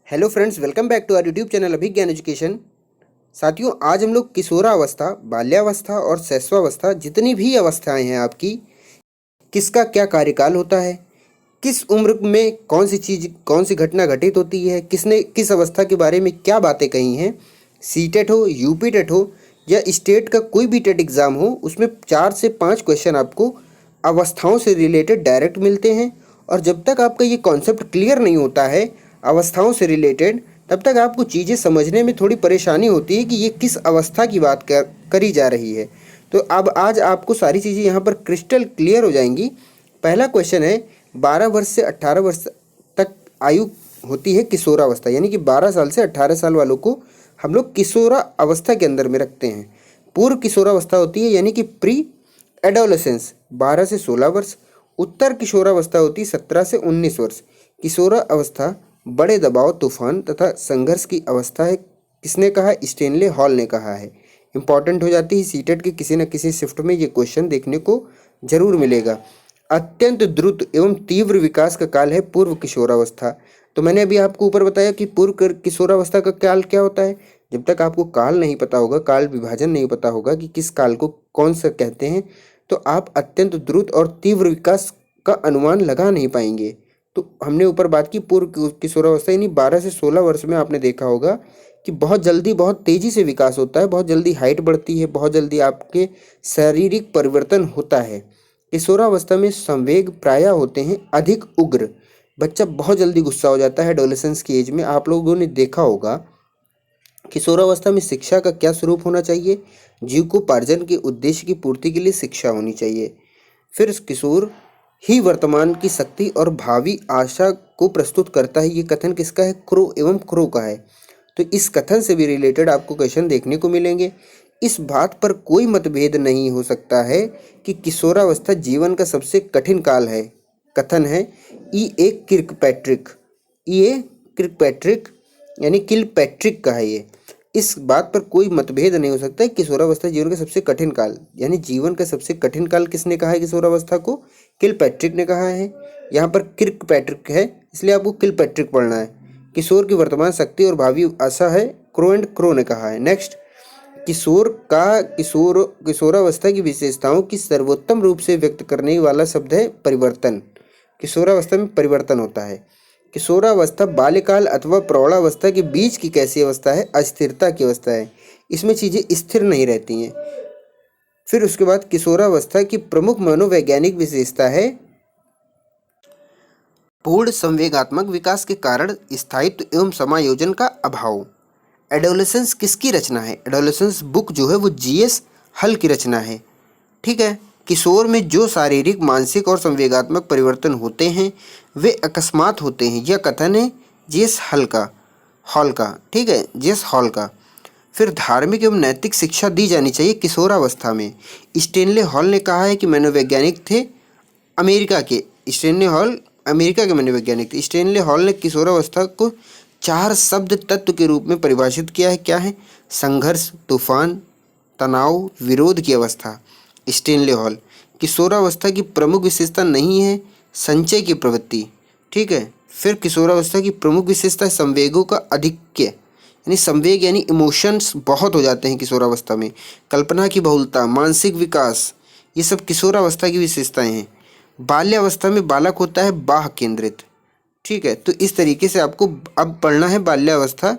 Hello friends, welcome back to our YouTube channel Abhigyan Education. साथियों, आज हम लोग किशोरावस्था, बाल्यावस्था और शैशवावस्था, जितनी भी अवस्थाएं हैं आपकी, किसका क्या कार्यकाल होता है, किस उम्र में कौन सी चीज़, कौन सी घटना घटित होती है, किसने किस अवस्था के बारे में क्या बातें कही हैं। सीटेट हो, यूपी टेट हो या स्टेट का कोई भी टेट एग्ज़ाम हो, उसमें 4 से 5 क्वेश्चन आपको अवस्थाओं से रिलेटेड डायरेक्ट मिलते हैं। और जब तक आपका ये कॉन्सेप्ट क्लियर नहीं होता है अवस्थाओं से रिलेटेड, तब तक आपको चीज़ें समझने में थोड़ी परेशानी होती है कि ये किस अवस्था की बात करी जा रही है। तो अब आज आपको सारी चीज़ें यहाँ पर क्रिस्टल क्लियर हो जाएंगी। पहला क्वेश्चन है, 12 वर्ष से 18 वर्ष तक आयु होती है किशोरावस्था, यानी कि 12 साल से 18 साल वालों को हम लोग किशोरा अवस्था के अंदर में रखते हैं। पूर्व किशोरावस्था होती है यानी कि प्री एडोलेसेंस 12 से 16 वर्ष। उत्तर किशोरावस्था होती है 17 से 19 वर्ष। किशोरा अवस्था बड़े दबाव, तूफान तथा संघर्ष की अवस्था है। किसने कहा? स्टेनले हॉल ने कहा है। इंपॉर्टेंट हो जाती है, सीटेट के किसी न किसी शिफ्ट में ये क्वेश्चन देखने को जरूर मिलेगा। अत्यंत द्रुत एवं तीव्र विकास का काल है पूर्व किशोरावस्था। तो मैंने अभी आपको ऊपर बताया कि पूर्व किशोरावस्था का काल क्या होता है। जब तक आपको काल नहीं पता होगा, काल विभाजन नहीं पता होगा कि किस काल को कौन सा कहते हैं, तो आप अत्यंत द्रुत और तीव्र विकास का अनुमान लगा नहीं पाएंगे। तो हमने ऊपर बात की पूर्व किशोरावस्था, यानी 12 से 16 वर्ष में आपने देखा होगा कि बहुत जल्दी, बहुत तेज़ी से विकास होता है, बहुत जल्दी हाइट बढ़ती है, बहुत जल्दी आपके शारीरिक परिवर्तन होता है। किशोरावस्था में संवेग प्रायः होते हैं अधिक उग्र। बच्चा बहुत जल्दी गुस्सा हो जाता है एडोलेसेंस की एज में। आप लोगों ने देखा होगा किशोरावस्था में शिक्षा का क्या स्वरूप होना चाहिए। जीविकोपार्जन के उद्देश्य की पूर्ति के लिए शिक्षा होनी चाहिए। फिर किशोर ही वर्तमान की शक्ति और भावी आशा को प्रस्तुत करता है। ये कथन किसका है? क्रो एवं क्रो का है। तो इस कथन से भी रिलेटेड आपको क्वेश्चन देखने को मिलेंगे। इस बात पर कोई मतभेद नहीं हो सकता है कि किशोरावस्था जीवन का सबसे कठिन काल है। कथन है ई ए किर्कपैट्रिक यानी किलपैट्रिक का है ये। इस बात पर कोई मतभेद नहीं हो सकता है, किशोरावस्था जीवन का सबसे कठिन काल, यानी जीवन का सबसे कठिन काल किसने कहा है किशोरावस्था को? किलपैट्रिक ने कहा है। यहाँ पर किर्कपैट्रिक है, इसलिए आपको किलपैट्रिक पढ़ना है। किशोर की वर्तमान शक्ति और भावी आशा है, क्रो एंड क्रो ने कहा है। नेक्स्ट, किशोरावस्था की विशेषताओं की सर्वोत्तम रूप से व्यक्त करने वाला शब्द है परिवर्तन। किशोरावस्था में परिवर्तन होता है। किशोरावस्था बाल्यकाल अथवा प्रौढ़ावस्था के बीच की कैसी अवस्था है? अस्थिरता की अवस्था है। इसमें चीज़ें स्थिर नहीं रहती हैं। फिर उसके बाद किशोरावस्था की प्रमुख मनोवैज्ञानिक विशेषता है पूर्ण संवेगात्मक विकास के कारण स्थायित्व एवं समायोजन का अभाव। एडोलेसेंस किसकी रचना है? एडोलेसेंस बुक जो है वो जीएस हल की रचना है। ठीक है। किशोर में जो शारीरिक, मानसिक और संवेगात्मक परिवर्तन होते हैं वे अकस्मात होते हैं। यह कथन है जीएस हॉल का। ठीक है, जीएस हॉल का। फिर धार्मिक एवं नैतिक शिक्षा दी जानी चाहिए किशोरावस्था में। स्टेनले हॉल ने कहा है कि मनोवैज्ञानिक थे अमेरिका के। स्टेनले हॉल अमेरिका के मनोवैज्ञानिक थे। स्टेनले हॉल ने किशोरावस्था को 4 शब्द तत्व के रूप में परिभाषित किया है। क्या है? संघर्ष, तूफान, तनाव, विरोध की अवस्था। Stanley hall. किशोरावस्था की प्रमुख विशेषता नहीं है संचय की प्रवृत्ति। ठीक है। फिर किशोरावस्था की प्रमुख विशेषता है संवेगों का अधिक्य, यानी संवेग यानी इमोशंस बहुत हो जाते हैं किशोरावस्था में। कल्पना की बहुलता, मानसिक विकास, ये सब किशोरावस्था की विशेषताएं हैं। बाल्यावस्था में बालक होता है बाह्य केंद्रित। ठीक है। तो इस तरीके से आपको अब पढ़ना है बाल्यावस्था।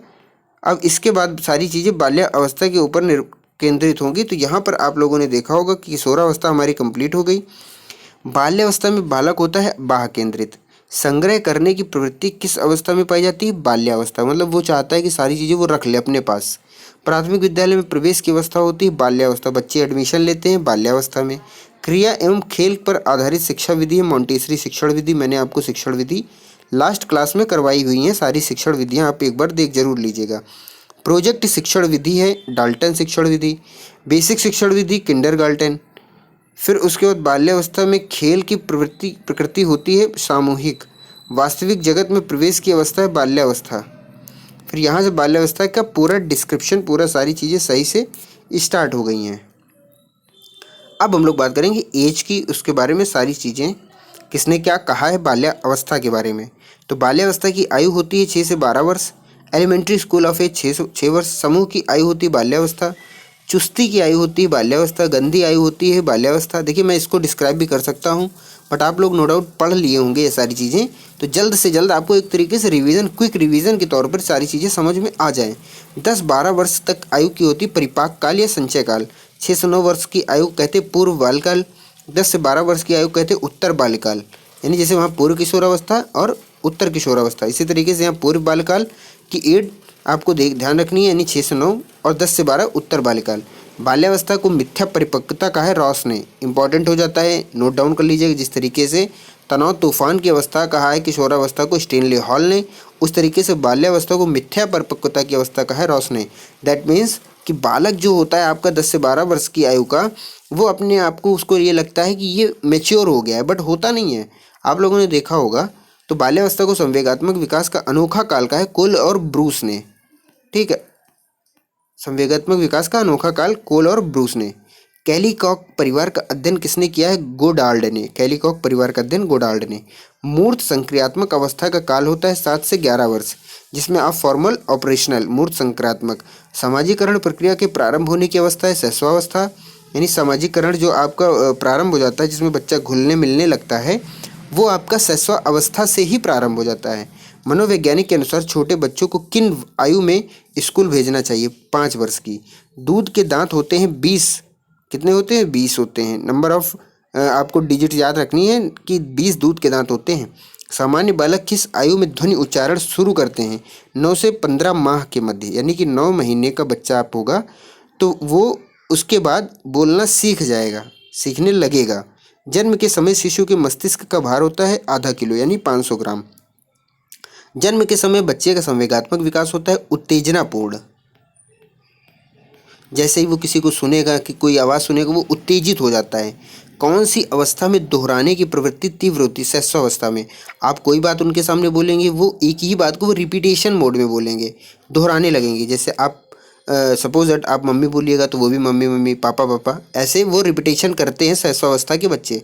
अब इसके बाद सारी चीज़ें बाल्यावस्था के ऊपर केंद्रित होंगी। तो यहाँ पर आप लोगों ने देखा होगा कि किशोरावस्था हमारी कंप्लीट हो गई। बाल्यावस्था में बालक होता है बाह्य केंद्रित। संग्रह करने की प्रवृत्ति किस अवस्था में पाई जाती है? बाल्यावस्था। मतलब वो चाहता है कि सारी चीज़ें वो रख ले अपने पास। प्राथमिक विद्यालय में प्रवेश की अवस्था होती है बाल्यावस्था। बच्चे एडमिशन लेते हैं बाल्यावस्था में। क्रिया एवं खेल पर आधारित शिक्षा विधि है मॉन्टेसरी शिक्षण विधि। मैंने आपको शिक्षण विधि लास्ट क्लास में करवाई हुई हैं। सारी शिक्षण विधियाँ आप एक बार देख जरूर लीजिएगा। प्रोजेक्ट शिक्षण विधि है डाल्टन शिक्षण विधि। बेसिक शिक्षण विधि किंडरगार्टन। फिर उसके बाद बाल्यावस्था में खेल की प्रकृति होती है सामूहिक। वास्तविक जगत में प्रवेश की अवस्था है बाल्यावस्था। फिर यहाँ से बाल्यावस्था का पूरा डिस्क्रिप्शन, पूरा सारी चीज़ें सही से स्टार्ट हो गई हैं। अब हम लोग बात करेंगे एज की, उसके बारे में सारी चीज़ें किसने क्या कहा है बाल्यावस्था के बारे में। तो बाल्यावस्था की आयु होती है 6 से 12 वर्ष। एलिमेंट्री स्कूल ऑफ एज 6 वर्ष। समूह की आयु होती है बाल्यावस्था। चुस्ती की आयु होती है बाल्यावस्था। गंदी आयु होती है बाल्यावस्था। देखिए मैं इसको डिस्क्राइब भी कर सकता हूँ, बट आप लोग नो डाउट पढ़ लिए होंगे ये सारी चीज़ें, तो जल्द से जल्द आपको एक तरीके से रिवीजन, क्विक रिवीजन के तौर पर सारी चीज़ें समझ में आ जाएं। 10-12 वर्ष तक आयु की होती परिपाक काल या संचय काल। 6 से 9 वर्ष की आयु कहते पूर्व बालकाल। 10 से 12 वर्ष की आयु कहते उत्तर बाल्यकाल, यानी जैसे वहाँ पूर्व किशोरावस्था और उत्तर किशोरावस्था, इसी तरीके से यहाँ पूर्व बाल्यकाल की एज आपको ध्यान रखनी है, यानी 6 से 9 और 10 से 12 उत्तर बाल्यकाल। बाल्यावस्था को मिथ्या परिपक्वता कहा है रॉस ने, इंपॉर्टेंट हो जाता है, नोट डाउन कर लीजिएगा। जिस तरीके से तनाव तूफान की अवस्था कहा है किशोरावस्था को स्टेनली हॉल ने, उस तरीके से बाल्यावस्था को मिथ्या परिपक्वता की अवस्था कहा है रॉस ने। दैट मीन्स कि बालक जो होता है आपका 10 से 12 वर्ष की आयु का, वो अपने आप को उसको ये लगता है कि ये मैच्योर हो गया है, बट होता नहीं है। आप लोगों ने देखा होगा। तो बाल्यावस्था को संवेगात्मक विकास का अनोखा काल का है कोल और ब्रूस ने, ठीक है। संवेगात्मक विकास का अनोखा काल कोल और ब्रूस ने। कैलीकॉक परिवार का अध्ययन किसने किया है? गोडाल्ड ने। कैलीकॉक परिवार का अध्ययन गोडाल्ड ने। मूर्त संक्रियात्मक अवस्था का काल होता है 7 से 11 वर्ष, जिसमें आप फॉर्मल ऑपरेशनल मूर्त संक्रियात्मक। सामाजिकरण प्रक्रिया के प्रारंभ होने की अवस्था है शैशवावस्था, यानी सामाजिकरण जो आपका प्रारंभ हो जाता है, जिसमें बच्चा घुलने मिलने लगता है, वो आपका शैशव अवस्था से ही प्रारंभ हो जाता है। मनोवैज्ञानिक के अनुसार छोटे बच्चों को किन आयु में स्कूल भेजना चाहिए? 5 वर्ष की। दूध के दांत होते हैं 20, कितने होते हैं? 20 होते हैं। नंबर ऑफ आपको डिजिट याद रखनी है कि 20 दूध के दांत होते हैं। सामान्य बालक किस आयु में ध्वनि उच्चारण शुरू करते हैं? 9 से 15 माह के मध्य, यानी कि 9 महीने का बच्चा आप होगा तो वो उसके बाद बोलना सीख जाएगा, सीखने लगेगा। जन्म के समय शिशु के मस्तिष्क का भार होता है आधा किलो, यानी 500 ग्राम। जन्म के समय बच्चे का संवेगात्मक विकास होता है उत्तेजनापूर्ण। जैसे ही वो किसी को सुनेगा कि कोई आवाज़ सुनेगा, वो उत्तेजित हो जाता है। कौन सी अवस्था में दोहराने की प्रवृत्ति तीव्र होती है? शैशवावस्था में। आप कोई बात उनके सामने बोलेंगे, वो एक ही बात को वो रिपीटेशन मोड में बोलेंगे, दोहराने लगेंगे। जैसे आप सपोज दैट आप मम्मी बोलिएगा तो वो भी मम्मी मम्मी, पापा पापा, ऐसे वो रिपीटेशन करते हैं शैशवावस्था के बच्चे।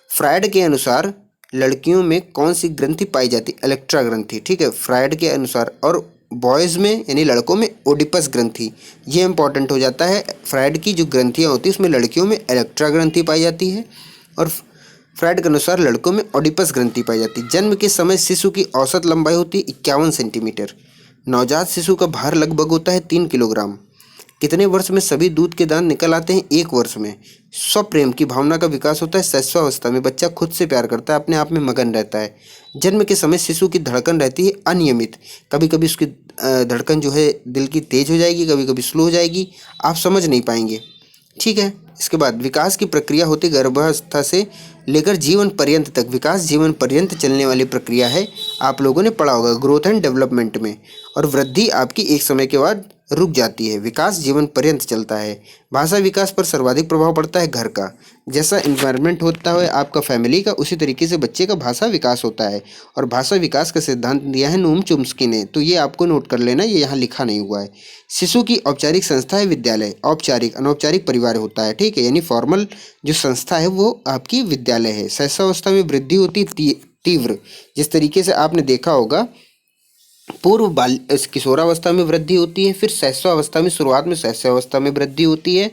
फ्रायड के अनुसार लड़कियों में कौन सी ग्रंथि पाई जाती है? इलेक्ट्रा ग्रंथि, ठीक है, फ्रायड के अनुसार। और बॉयज़ में यानी लड़कों में ओडिपस ग्रंथि, ये इंपॉर्टेंट हो जाता है। फ्रायड की जो ग्रंथियाँ होती है उसमें लड़कियों में इलेक्ट्रा ग्रंथि पाई जाती है और फ्रायड के अनुसार लड़कों में ओडिपस ग्रंथि पाई जाती है। जन्म के समय शिशु की औसत लंबाई होती है 51 सेंटीमीटर। नवजात शिशु का भार लगभग होता है 3 किलोग्राम। कितने वर्ष में सभी दूध के दांत निकल आते हैं? 1 वर्ष में। स्वप्रेम की भावना का विकास होता है शैशवावस्था में। बच्चा खुद से प्यार करता है, अपने आप में मगन रहता है। जन्म के समय शिशु की धड़कन रहती है अनियमित, कभी कभी उसकी धड़कन जो है दिल की तेज हो जाएगी, कभी कभी स्लो हो जाएगी, आप समझ नहीं पाएंगे, ठीक है। इसके बाद विकास की प्रक्रिया होती है गर्भावस्था से लेकर जीवन पर्यंत तक। विकास जीवन पर्यंत चलने वाली प्रक्रिया है, आप लोगों ने पढ़ा होगा ग्रोथ एंड डेवलपमेंट में। और वृद्धि आपकी एक समय के बाद रुक जाती है। विकास जीवन पर्यंत चलता है। भाषा विकास पर सर्वाधिक प्रभाव पड़ता है घर का। जैसा इन्वायरमेंट होता है आपका फैमिली का, उसी तरीके से बच्चे का भाषा विकास होता है। और भाषा विकास का सिद्धांत दिया है नोम चोम्स्की ने, तो ये आपको नोट कर लेना, ये यहाँ लिखा नहीं हुआ है। शिशु की औपचारिक संस्था है विद्यालय, औपचारिक अनौपचारिक परिवार होता है, ठीक है, यानी फॉर्मल जो संस्था है वो आपकी विद्यालय है। शैशवावस्था में वृद्धि होती है तीव्र, जिस तरीके से आपने देखा होगा पूर्व बाल किशोरावस्था में वृद्धि होती है, फिर शैशवावस्था में, शुरुआत में शैशवावस्था में वृद्धि होती है,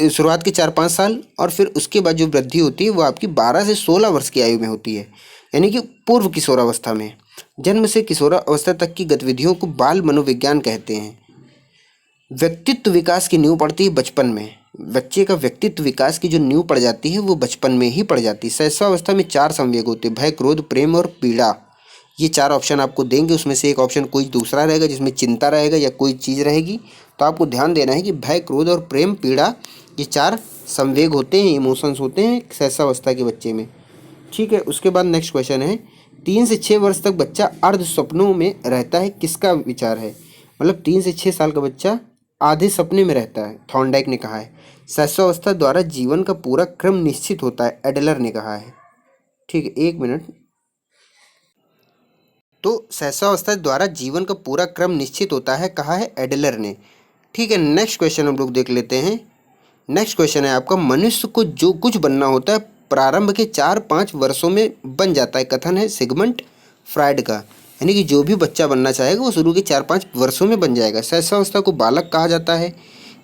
शुरुआत के 4-5 साल, और फिर उसके बाद जो वृद्धि होती है वो आपकी 12 से 16 वर्ष की आयु में होती है, यानी कि पूर्व किशोरावस्था में। जन्म से किशोरावस्था तक की गतिविधियों को बाल मनोविज्ञान कहते हैं। व्यक्तित्व विकास की नींव पड़ती है बचपन में। बच्चे का व्यक्तित्व विकास की जो नींव पड़ जाती है वो बचपन में ही पड़ जाती है। शैशवावस्था में 4 संवेग होते हैं, भय, क्रोध, प्रेम और पीड़ा। ये 4 ऑप्शन आपको देंगे, उसमें से एक ऑप्शन कोई दूसरा रहेगा जिसमें चिंता रहेगा या कोई चीज़ रहेगी, तो आपको ध्यान देना है कि भय, क्रोध और प्रेम, पीड़ा, ये 4 संवेग होते हैं, इमोशंस होते हैं शैशवावस्था के बच्चे में, ठीक है। उसके बाद नेक्स्ट क्वेश्चन है, 3 से 6 वर्ष तक बच्चा अर्ध स्वप्नों में रहता है, किसका विचार है? मतलब 3 से 6 साल का बच्चा आधे सपने में रहता है, थॉर्नडाइक ने कहा है। शैशवावस्था द्वारा जीवन का पूरा क्रम निश्चित होता है, एडलर ने कहा है, ठीक है। 1 मिनट। तो शैशवावस्था द्वारा जीवन का पूरा क्रम निश्चित होता है, कहा है एडलर ने, ठीक है। नेक्स्ट क्वेश्चन हम लोग देख लेते हैं। नेक्स्ट क्वेश्चन है आपका, मनुष्य को जो कुछ बनना होता है प्रारंभ के 4-5 वर्षों में बन जाता है, कथन है सिगमंड फ्रायड का, यानी कि जो भी बच्चा बनना चाहेगा वो शुरू के 4-5 वर्षों में बन जाएगा। शैशवावस्था को बालक कहा जाता है।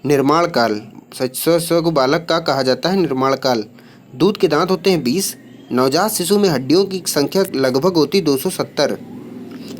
निर्माण काल, शैशवावस्था को बालक का कहा जाता है निर्माण काल। दूध के दांत होते हैं 20। नवजात शिशु में हड्डियों की संख्या लगभग होती 270।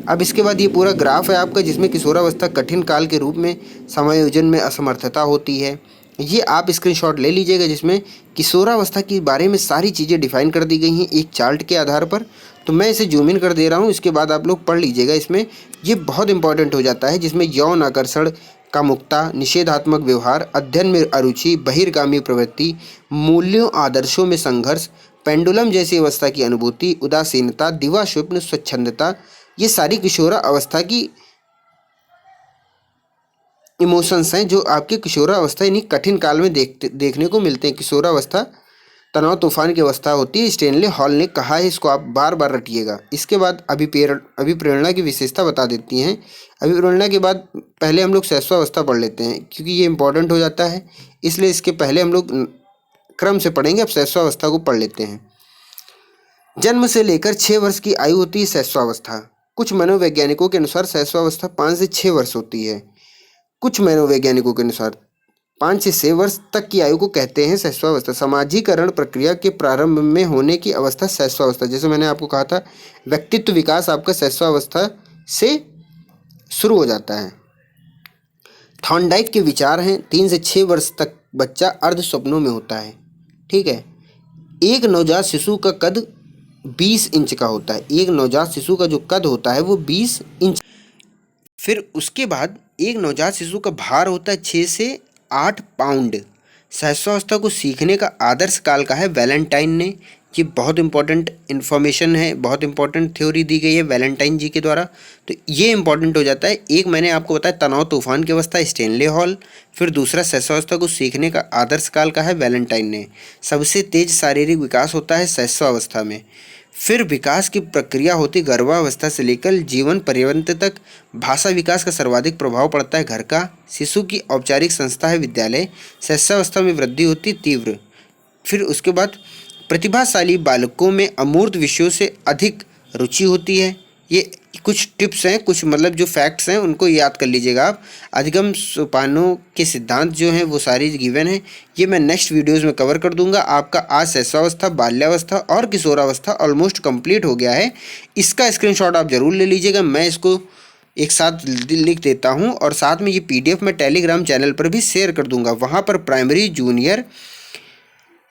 अब इसके बाद ये पूरा ग्राफ है आपका, जिसमें किशोरावस्था कठिन काल के रूप में समायोजन में असमर्थता होती है। ये आप स्क्रीनशॉट ले लीजिएगा, जिसमें किशोरावस्था के बारे में सारी चीज़ें डिफाइन कर दी गई हैं एक चार्ट के आधार पर। तो मैं इसे जूम इन कर दे रहा हूँ, इसके बाद आप लोग पढ़ लीजिएगा। इसमें ये बहुत इंपॉर्टेंट हो जाता है, जिसमें यौन आकर्षण कामुकता, निषेधात्मक व्यवहार, अध्ययन में अरुचि, बहिर्गामी प्रवृत्ति, मूल्यों आदर्शों में संघर्ष, पेंडुलम जैसी अवस्था की अनुभूति, उदासीनता, दिवा स्वप्न, स्वच्छंदता, ये सारी किशोरावस्था की इमोशंस हैं जो आपके किशोरावस्था यानी कठिन काल में देखने को मिलते हैं। किशोरावस्था तनाव तूफान की अवस्था होती है, स्टेनले हॉल ने कहा है, इसको आप बार बार रटिएगा। इसके बाद अभिप्रेरणा की विशेषता बता देती हैं। अभिप्रेरणा के बाद पहले हम लोग शैशवावस्था पढ़ लेते हैं, क्योंकि ये इंपॉर्टेंट हो जाता है, इसलिए इसके पहले हम लोग क्रम से पढ़ेंगे। अब शैशवावस्था को पढ़ लेते हैं। जन्म से लेकर 6 वर्ष की आयु होती है शैशवावस्था। कुछ मनोवैज्ञानिकों के अनुसार शैशवावस्था 5 से 6 वर्ष होती है। कुछ मनोवैज्ञानिकों के अनुसार 5 से 6 वर्ष तक की आयु को कहते हैं शैशवावस्था। समाजीकरण प्रक्रिया के प्रारंभ में होने की अवस्था शैशवावस्था। जैसे मैंने आपको कहा था, व्यक्तित्व विकास आपका शैशवावस्था से शुरू हो जाता है। थॉर्नडाइक के विचार हैं 3 से 6 वर्ष तक बच्चा अर्ध स्वप्नों में होता है। ठीक है। एक नवजात शिशु का कद 20 इंच का होता है। एक नवजात शिशु का जो कद होता है वो 20 इंच। फिर उसके बाद एक नवजात शिशु का भार होता है 6 से 8 पाउंड। शैशवावस्था को सीखने का आदर्श काल का है वैलेंटाइन ने। ये बहुत इंपॉर्टेंट इन्फॉर्मेशन है, बहुत इंपॉर्टेंट थ्योरी दी गई है वैलेंटाइन जी के द्वारा। तो ये इंपॉर्टेंट हो जाता है। एक मैंने आपको बताया तनाव तूफान की अवस्था स्टेनले हॉल। फिर दूसरा शैशवावस्था को सीखने का आदर्श काल का है वैलेंटाइन ने। सबसे तेज शारीरिक विकास होता है शैशवावस्था में। फिर विकास की प्रक्रिया होती गर्भावस्था से लेकर जीवन पर्यंत तक। भाषा विकास का सर्वाधिक प्रभाव पड़ता है घर का। शिशु की औपचारिक संस्था है विद्यालय। शैशवावस्था में वृद्धि होती तीव्र। फिर उसके बाद प्रतिभाशाली बालकों में अमूर्त विषयों से अधिक रुचि होती है। ये कुछ टिप्स हैं, कुछ मतलब जो फैक्ट्स हैं उनको याद कर लीजिएगा आप। अधिगम सोपानों के सिद्धांत जो हैं वो सारी गिवन हैं। ये मैं नेक्स्ट वीडियोज़ में कवर कर दूंगा। आपका आज शैशवावस्था, बाल्यावस्था और किशोरावस्था ऑलमोस्ट कंप्लीट हो गया है। इसका स्क्रीनशॉट आप ज़रूर ले लीजिएगा। मैं इसको एक साथ लिख देता हूँ और साथ में ये PDF मैं टेलीग्राम चैनल पर भी शेयर कर दूंगा। वहाँ पर प्राइमरी, जूनियर,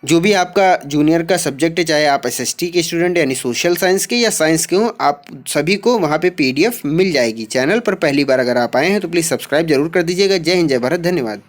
जो भी आपका जूनियर का सब्जेक्ट है, चाहे आप SST के स्टूडेंट यानी सोशल साइंस के या साइंस के हों, आप सभी को वहाँ पे PDF मिल जाएगी। चैनल पर पहली बार अगर आप आए हैं तो प्लीज़ सब्सक्राइब जरूर कर दीजिएगा। जय हिंद, जय भारत, धन्यवाद।